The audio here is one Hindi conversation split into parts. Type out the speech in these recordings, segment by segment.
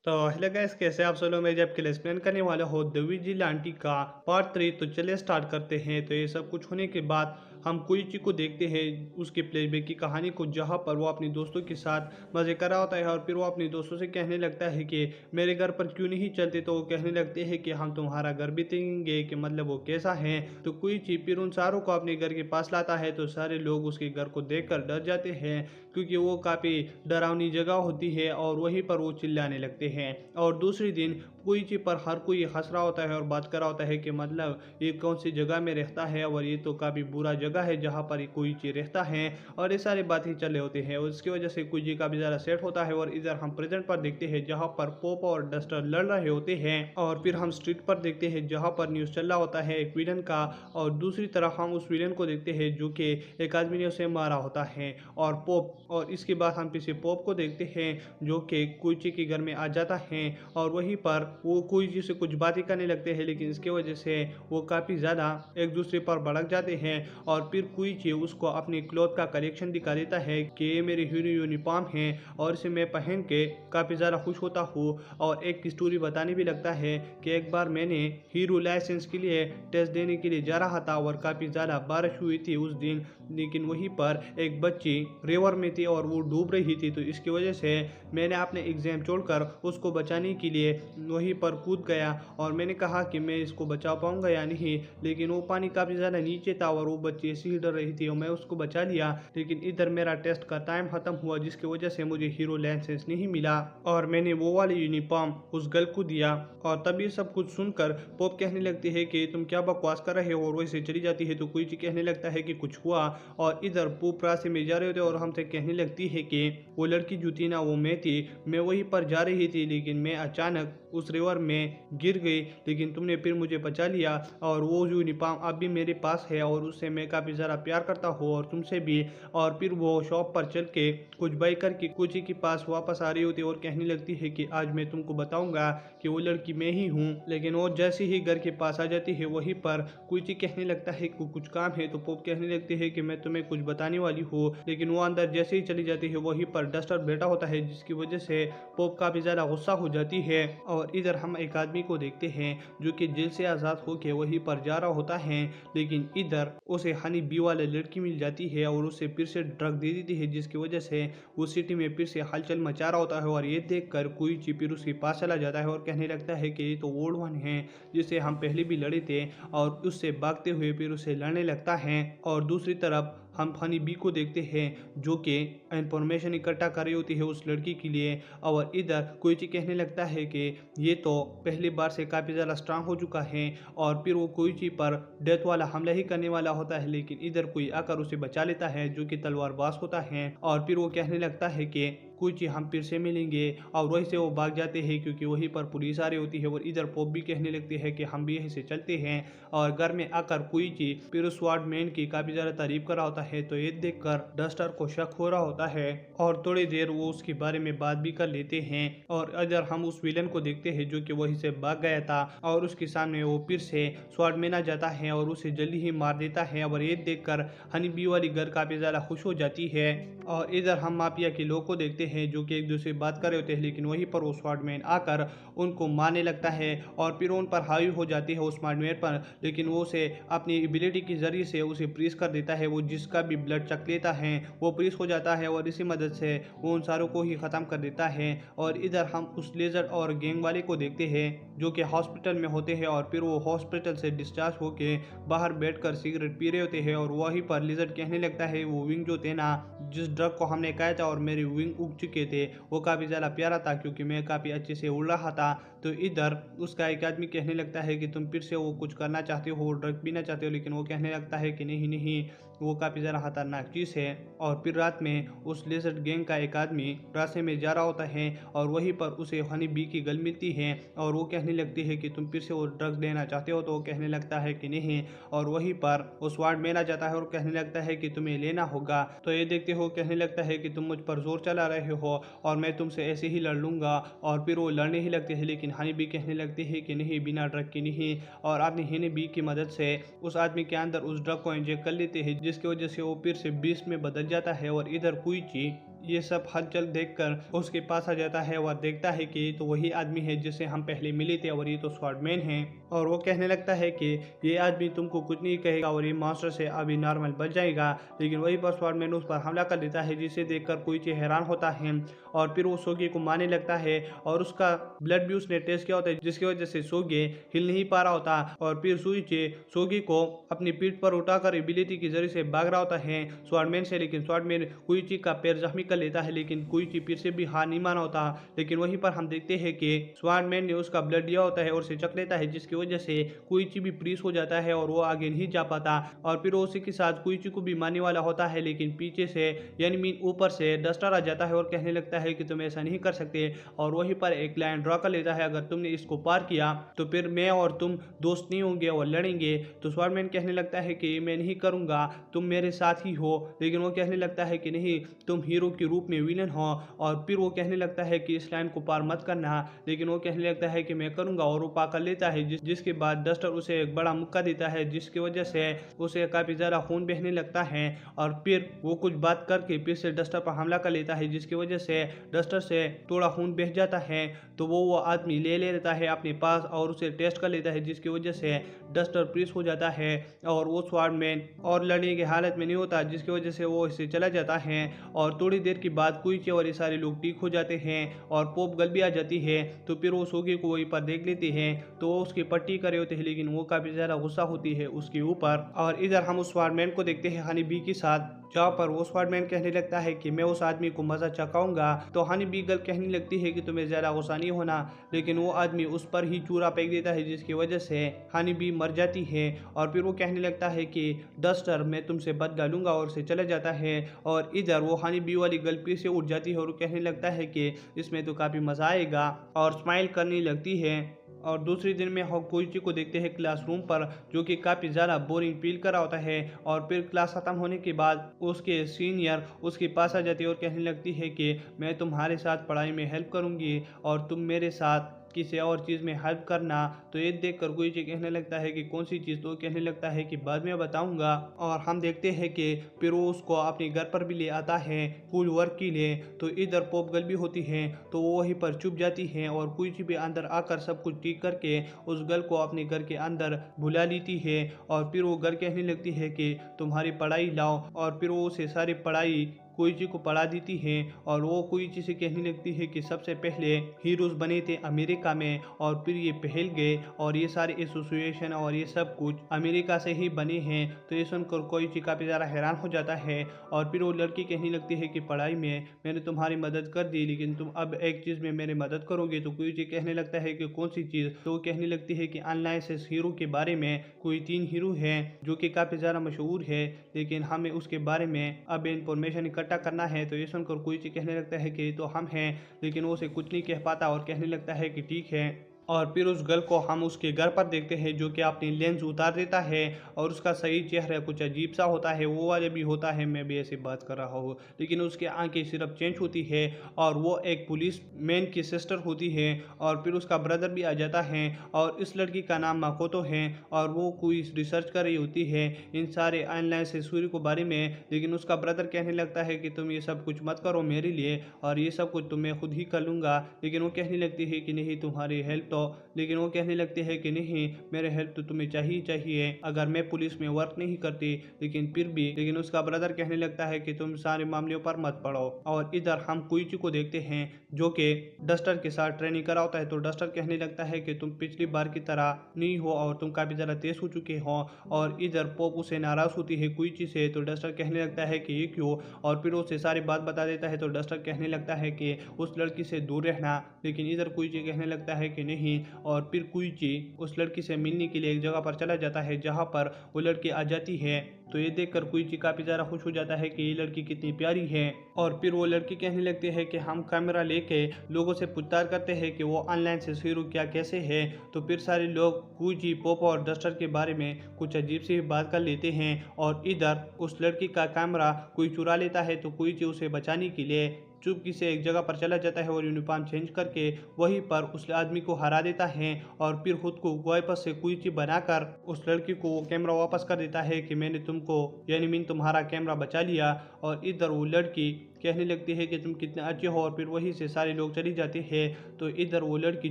तो हेलो गाइस, कैसे आप सब लोग। मैं जब के एक्सप्लेन करने वाला हो द विजिलेंटी का पार्ट 3। तो चलिए स्टार्ट करते हैं। तो ये सब कुछ होने के बाद हम कोइची को देखते हैं, उसके फ्लैशबैक की कहानी को, जहां पर वो अपने दोस्तों के साथ मजे कर रहा होता है। और फिर वो अपने दोस्तों से कहने लगता है कि मेरे घर पर क्यों नहीं चलते। तो वो कहने लगते हैं कि हम तुम्हारा घर भी देखेंगे, कि मतलब वो कैसा है। तो कोइची फिर उन सारों को अपने घर के पास लाता है। तो सारे लोग उसके घर को देखकर डर जाते हैं, क्योंकि वो काफ़ी डरावनी जगह होती है। और वहीं पर वो चिल्लाने लगते हैं। और दूसरे दिन कोइची पर हर कोई हंस रहा होता है और बात कर रहा होता है कि मतलब ये कौन सी जगह में रहता है, और ये तो काफ़ी बुरा जगह है जहाँ पर कोइची रहता है। और ये सारी बातें चल रहे होते हैं। उसकी वजह से कोइची काफ़ी ज़्यादा सेट होता है। और इधर हम प्रेजेंट पर देखते हैं, जहाँ पर पोप और डस्टर लड़ रहे होते हैं। और फिर हम स्ट्रीट पर देखते हैं, जहाँ पर न्यूज़ चल रहा होता है एक विलन का। और दूसरी तरफ हम उस विलन को देखते हैं जो कि एक आदमी ने उसे मारा होता है। और पोप, और इसके बाद हम पीछे पोप को देखते हैं, जो कि कोइची के घर में आ जाता है। और वहीं पर वो कोइची से कुछ बातें करने लगते हैं, लेकिन इसके वजह से वो काफ़ी ज़्यादा एक दूसरे पर भड़क जाते हैं। और फिर कोइची उसको अपनी क्लॉथ का कलेक्शन दिखा देता है कि ये मेरी हीरो यूनिफॉर्म है और इसे मैं पहन के काफ़ी ज़्यादा खुश होता हूँ। और एक स्टोरी बताने भी लगता है कि एक बार मैंने हीरो लाइसेंस के लिए टेस्ट देने के लिए जा रहा था, और काफ़ी ज़्यादा बारिश हुई थी उस दिन। लेकिन वहीं पर एक बच्ची रिवर में थी और वो डूब रही थी। तो इसकी वजह से मैंने अपने एग्ज़ाम छोड़कर उसको बचाने के लिए वहीं पर कूद गया। और मैंने कहा कि मैं इसको बचा पाऊंगा या नहीं, लेकिन वो पानी काफ़ी ज़्यादा नीचे था और वो बच्ची ऐसी ही डर रही थी, और मैं उसको बचा लिया। लेकिन इधर मेरा टेस्ट का टाइम ख़त्म हुआ, जिसकी वजह से मुझे हीरो लाइसेंस नहीं मिला, और मैंने वो वाली यूनिफॉर्म उस गर्ल को दिया। और तभी सब कुछ सुनकर पॉप कहने लगती है कि तुम क्या बकवास कर रहे हो, और वैसे चली जाती है। तो कोई चीज कहने लगता है कि कुछ हुआ। और इधर पॉप रास्ते में जा रहे होते और हमसे कहने लगती है कि वो लड़की जो थी ना, वो मैं थी। मैं वहीं पर जा रही थी, लेकिन मैं अचानक उस रिवर में गिर गई, लेकिन तुमने फिर मुझे बचा लिया। और वो यूनिफॉर्म अब भी मेरे पास है, और उससे मैं काफ़ी ज़्यादा प्यार करता हूँ, और तुमसे भी। और फिर वो शॉप पर चल के कुछ बाई करके कोची के पास वापस आ रही होती है, और कहने लगती है कि आज मैं तुमको बताऊंगा कि वो लड़की मैं ही हूँ। लेकिन वो जैसे ही घर के पास आ जाती है, वहीं पर कोची कहने लगता है कि कुछ काम है। तो पॉप कहने लगती है कि मैं तुम्हें कुछ बताने वाली हूँ, लेकिन वो अंदर जैसे ही चली जाती है, वहीं पर डस्टर बैठा होता है, जिसकी वजह से पॉप काफ़ी ज़्यादा गुस्सा हो जाती है। और इधर हम एक आदमी को देखते हैं जो कि जेल से आज़ाद होकर वहीं पर जा रहा होता है। लेकिन इधर उसे हनी बी वाले लड़की मिल जाती है, और उसे फिर से ड्रग दे देती है, जिसकी वजह से वो सिटी में फिर से हलचल मचा रहा होता है। और ये देखकर कोई फिर उसके पास चला जाता है और कहने लगता है कि ये तो ओल्ड वन है, जिससे हम पहले भी लड़े थे। और उससे भागते हुए फिर उसे लड़ने लगता है। और दूसरी तरफ हम हनी बी को देखते हैं, जो कि इंफॉर्मेशन इकट्ठा कर रही होती है उस लड़की के लिए। और इधर कोइची कहने लगता है कि ये तो पहली बार से काफ़ी ज़्यादा स्ट्रांग हो चुका है। और फिर वो कोइची पर डेथ वाला हमला ही करने वाला होता है, लेकिन इधर कोई आकर उसे बचा लेता है, जो कि तलवारबाज होता है। और फिर वो कहने लगता है कि कोइची हम फिर से मिलेंगे। और वहीं से वो भाग जाते हैं, क्योंकि वहीं पर पुलिस आ रही होती है। और इधर पॉप भी कहने लगती है कि हम भी यहीं से चलते हैं। और घर में आकर कोइची फिर उस स्वॉर्डमैन की काफ़ी ज़्यादा तारीफ कर रहा होता है। तो ये देखकर डस्टर को शक हो रहा होता है, और थोड़ी देर वो उसके बारे में बात भी कर लेते हैं। और इधर हम उस विलन को देखते हैं, जो कि वहीं से भाग गया था, और उसके सामने वो फिर से स्वॉर्डमैन आ जाता है और उसे जल्दी ही मार देता है। और ये देखकर हनी बी वाली घर काफ़ी ज़्यादा खुश हो जाती है। और इधर हम माफिया के लोग को देखते हैं, जो कि एक दूसरे से बात कर रहे होते हैं, लेकिन वहीं पर वो स्वॉर्डमैन आकर उनको मारने लगता है। और फिर उन पर हावी हो जाती है उस स्वॉर्डमैन पर, लेकिन वो उसे अपनी एबिलिटी के जरिए से उसे फ्रीज कर देता है। वो जिसका भी ब्लड चख लेता है वो फ्रीज हो जाता है, और इसी मदद से वो उन सारों को ही ख़त्म कर देता है। और इधर हम उस लेजर और गैंग वाले को देखते हैं, जो कि हॉस्पिटल में होते हैं। और फिर वो हॉस्पिटल से डिस्चार्ज होके बाहर बैठकर सिगरेट पी रहे होते हैं। और वहीं पर लेजर कहने लगता है वो विंग जो थे ना, जिस ड्रग को हमने खाया था और मेरे विंग उग चुके थे, वो काफ़ी ज़्यादा प्यारा था, क्योंकि मैं काफ़ी अच्छे से उड़ रहा था। तो इधर उसका एक आदमी कहने लगता है कि तुम फिर से वो कुछ करना चाहते हो, ड्रग पीना चाहते हो, लेकिन वो कहने लगता है कि नहीं नहीं, वो काफ़ी ज़्यादा खतरनाक चीज़ है। और फिर रात में उस लेजर गैंग का एक आदमी रास्ते में जा रहा होता है, और वहीं पर उसे हनी बी की गल मिलती है। और वो कहने लगती है कि तुम फिर से वो ड्रग्स लेना चाहते हो, तो वो कहने लगता है कि नहीं। और वहीं पर वो स्वाड मेला जाता है और कहने लगता है कि तुम्हें लेना होगा। तो ये देखते हो कहने लगता है कि तुम मुझ पर जोर चला रहे हो, और मैं तुमसे ऐसे ही लड़ लूंगा। और फिर वो लड़ने ही लगते हैं, लेकिन हनी बी कहने लगती है कि नहीं, बिना ड्रग के नहीं। और अपनी हनी बी की मदद से उस आदमी के अंदर उस ड्रग को इंजेक्ट कर लेते हैं, जिसकी वजह से वो फिर से बीस्ट में बदल जाता है। और इधर कोइची ये सब हलचल देखकर उसके पास आ जाता है और देखता है कि ये तो वही आदमी है जिससे हम पहले मिले थे और ये तो स्वॉर्डमैन है। और वो कहने लगता है कि ये आदमी तुमको कुछ नहीं कहेगा और ये मॉन्स्टर से अभी नॉर्मल बच जाएगा। लेकिन वही पर स्वॉर्डमैन उस पर हमला कर देता है, जिसे देखकर कोइची हैरान होता है और फिर वो सोगी को मारने लगता है और उसका ब्लड भी उसने टेस्ट किया होता है, जिसकी वजह से सोगी हिल नहीं पा रहा होता। और फिर सुइची सोगी को अपनी पीठ पर उठाकर एबिलिटी के जरिए से भाग रहा होता है स्वॉर्डमैन से, लेकिन स्वॉर्डमैन कोइची का पैर जख्मी कर लेता है। लेकिन कोइची फिर से भी हार नहीं माना होता। लेकिन वहीं पर हम देखते हैं कि स्वॉर्डमैन ने उसका ब्लड लिया होता है और उसे चक लेता है, जिसकी वजह से कोइची भी फ्रीज हो जाता है और वो आगे नहीं जा पाता। और फिर वो उसी के साथ कोइची को भी मारने वाला होता है, लेकिन पीछे से यानी ऊपर से डस्टर आ जाता है और कहने लगता है कि तुम ऐसा नहीं कर सकते। और वहीं पर एक लाइन ड्रॉ कर लेता है, अगर तुमने इसको पार किया तो फिर मैं और तुम दोस्त नहीं होंगे और लड़ेंगे। तो स्वॉर्डमैन कहने लगता है कि मैं नहीं करूंगा, तुम मेरे साथ ही हो। लेकिन वो कहने लगता है कि नहीं, तुम हीरो के रूप में विलन हो। और फिर वो कहने लगता है कि इस लाइन को पार मत करना। लेकिन वो कहने लगता है कि मैं करूंगा और वो पार कर लेता है, जिसके बाद डस्टर उसे एक बड़ा मुक्का देता है, जिसकी वजह से उसे काफी ज्यादा खून बहने लगता है। और फिर वो कुछ बात करके फिर से डस्टर पर हमला कर लेता है, जिसकी वजह से डस्टर से थोड़ा खून बह जाता है। तो वो आदमी ले लेता है अपने पास और उसे टेस्ट कर लेता है, जिसकी वजह से डस्टर फ्रीज हो जाता है और वो स्वॉर्डमैन और लड़ने की हालत में नहीं होता, जिसकी वजह से वो इससे चला जाता है। और थोड़ी देर के बाद कोइची और ये सारे लोग ठीक हो जाते हैं और पोप गल भी आ जाती है। तो फिर वो सोगी को वहीं पर देख लेते हैं, तो वो उसकी पट्टी करे होते हैं, लेकिन वो काफी ज्यादा गुस्सा होती है उसके ऊपर। और इधर हम उस स्वॉर्डमैन को देखते हैं हनी बी के साथ, जहाँ पर वो स्वॉर्डमैन कहने लगता है कि मैं उस आदमी को मजा चखाऊंगा। तो हनी बी गर्ल कहने लगती है कि तुम्हें ज्यादा गुस्सा नहीं होना, लेकिन वो आदमी उस पर ही चूरा फेंक देता है, जिसकी वजह से हनी बी मर जाती है। और फिर वो कहने लगता है कि डस्टर मैं तुमसे बदला लूंगा और से चला जाता है। और इधर वो हनी बी वाली गर्ल फिर से उठ जाती है और कहने लगता है कि इसमें तो काफी मजा आएगा और स्माइल करने लगती है। और दूसरे दिन में हम कोइची को देखते हैं क्लासरूम पर, जो कि काफ़ी ज़्यादा बोरिंग फील कर रहा होता है। और फिर क्लास ख़त्म होने के बाद उसके सीनियर उसके पास आ जाती है और कहने लगती है कि मैं तुम्हारे साथ पढ़ाई में हेल्प करूँगी और तुम मेरे साथ किसी और चीज़ में हेल्प करना। तो ये देख कर कोइची कहने लगता है कि कौन सी चीज़, तो कहने लगता है कि बाद में बताऊंगा। और हम देखते हैं कि फिर वो उसको अपने घर पर भी ले आता है फुल वर्क के लिए। तो इधर पॉप गर्ल भी होती है, तो वो वहीं पर चुप जाती है और कोइची भी अंदर आकर सब कुछ ठीक करके उस गर्ल को अपने घर के अंदर बुला लेती है। और फिर वो घर कहने लगती है कि तुम्हारी पढ़ाई लाओ, और फिर वो उसे सारी पढ़ाई कोइची को पढ़ा देती है। और वो कोइची से कहने लगती है कि सबसे पहले हीरोज बने थे अमेरिका में और फिर ये फैल गए और ये सारे एसोसिएशन और ये सब कुछ अमेरिका से ही बने हैं। तो ये सुनकर कोइची काफ़ी ज़्यादा हैरान हो जाता है। और फिर वो लड़की कहने लगती है कि पढ़ाई में मैंने तुम्हारी मदद कर दी, लेकिन तुम अब एक चीज़ में मेरी मदद करोगे। तो कोइची कहने लगता है कि कौन सी चीज़, तो वो कहने लगती है कि अनलाइसेंस हीरो के बारे में कोई 3 हीरो हैं जो कि काफ़ी ज़्यादा मशहूर है, लेकिन हमें उसके बारे में अब इंफॉर्मेशन इकट्ठा करना है। तो ये सुनकर कोइची कहने लगता है कि तो हम हैं, लेकिन वो उसे कुछ नहीं कह पाता और कहने लगता है कि ठीक है। और फिर उस गर्ल को हम उसके घर पर देखते हैं, जो कि अपनी लेंस उतार देता है और उसका सही चेहरा कुछ अजीब सा होता है, वो वाले भी होता है, मैं भी ऐसे बात कर रहा हूँ, लेकिन उसकी आंखें सिर्फ चेंज होती है और वो एक पुलिस मैन की सिस्टर होती है। और फिर उसका ब्रदर भी आ जाता है और इस लड़की का नाम माकोतो है और वो कोई रिसर्च कर रही होती है इन सारे ऑनलाइन से सूर्य को बारे में। लेकिन उसका ब्रदर कहने लगता है कि तुम ये सब कुछ मत करो मेरे लिए और ये सब कुछ तुम मैं खुद ही कर लूँगा। लेकिन वो कहने लगती है कि नहीं, तुम्हारी हेल्प, लेकिन वो कहने लगते हैं कि नहीं, मेरे हेल्प तो तुम्हें चाहिए चाहिए अगर मैं पुलिस में वर्क नहीं करती। लेकिन उसका ब्रदर कहने लगता है कि तुम सारे मामलों पर मत पड़ो। और इधर हम कोइची को देखते हैं, जो कि डस्टर के साथ ट्रेनिंग करा होता है। तो डस्टर कहने लगता है कि तुम पिछली बार की तरह नहीं हो और तुम काफी ज्यादा तेज हो चुके हो। और इधर पोप उसे नाराज होती है कोइची से, तो डस्टर कहने लगता है कि ये क्यों, और फिर उसे सारी बात बता देता है। तो डस्टर कहने लगता है कि उस लड़की से दूर रहना, लेकिन इधर कोइची कहने लगता है कि नहीं। और फिर कोइची उस लड़की से मिलने के लिए एक जगह पर चला जाता है, जहाँ पर वो लड़की आ जाती है। तो ये देखकर कोइची काफी ज्यादा खुश हो जाता है कि ये लड़की कितनी प्यारी है। और फिर वो लड़की कहने लगती है कि हम कैमरा लेके लोगों से पूछताछ करते हैं कि वो ऑनलाइन से हीरो क्या कैसे है। तो फिर सारे लोग कोइची, पोपो और डस्टर के बारे में कुछ अजीब सी बात कर लेते हैं। और इधर उस लड़की का कैमरा कोई चुरा लेता है, तो कोइची उसे बचाने के लिए चुपकी से एक जगह पर चला जाता है और यूनिफॉर्म चेंज करके वहीं पर उस आदमी को हरा देता है। और फिर खुद को वापस से कोइची बनाकर उस लड़की को वो कैमरा वापस कर देता है कि मैंने तुमको यानी तुम्हारा कैमरा बचा लिया। और इधर वो लड़की कहने लगती है कि तुम कितने अच्छे हो, और फिर वहीं से सारे लोग चली जाते हैं। तो इधर वो लड़की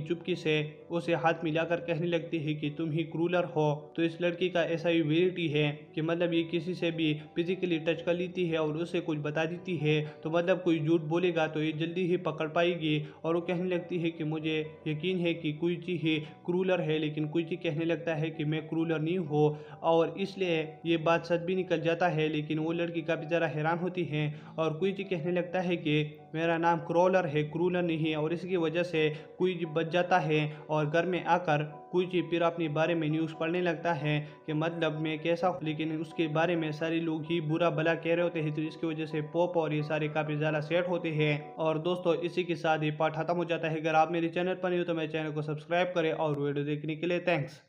चुपके से उसे हाथ मिलाकर कहने लगती है कि तुम ही क्रूलर हो। तो इस लड़की का ऐसा ही वेरिटी है कि मतलब ये किसी से भी फिजिकली टच कर लेती है और उसे कुछ बता देती है, तो मतलब कोई झूठ बोलेगा तो ये जल्दी ही पकड़ पाएगी। और वो कहने लगती है कि मुझे यकीन है कि कोई ही क्रूलर है, लेकिन कोई कहने लगता है कि मैं क्रूलर नहीं हूँ, और इसलिए ये बात सच भी निकल जाता है। लेकिन वो लड़की काफ़ी ज़्यादा हैरान होती है और कोई कहने लगता है कि मेरा नाम क्रॉलर है, क्रूलर नहीं है, और इसकी वजह से कोई बच जाता है। और घर में आकर कोई फिर अपने बारे में न्यूज़ पढ़ने लगता है कि मतलब मैं कैसा हूँ, लेकिन उसके बारे में सारे लोग ही बुरा भला कह रहे होते हैं। तो इसकी वजह से पॉप और ये सारे काफ़ी ज़्यादा सेट होते हैं। और दोस्तों इसी के साथ ये पार्ट खत्म हो जाता है। अगर आप मेरे चैनल पर नहीं हो तो मेरे चैनल को सब्सक्राइब करें, और वीडियो देखने के लिए थैंक्स।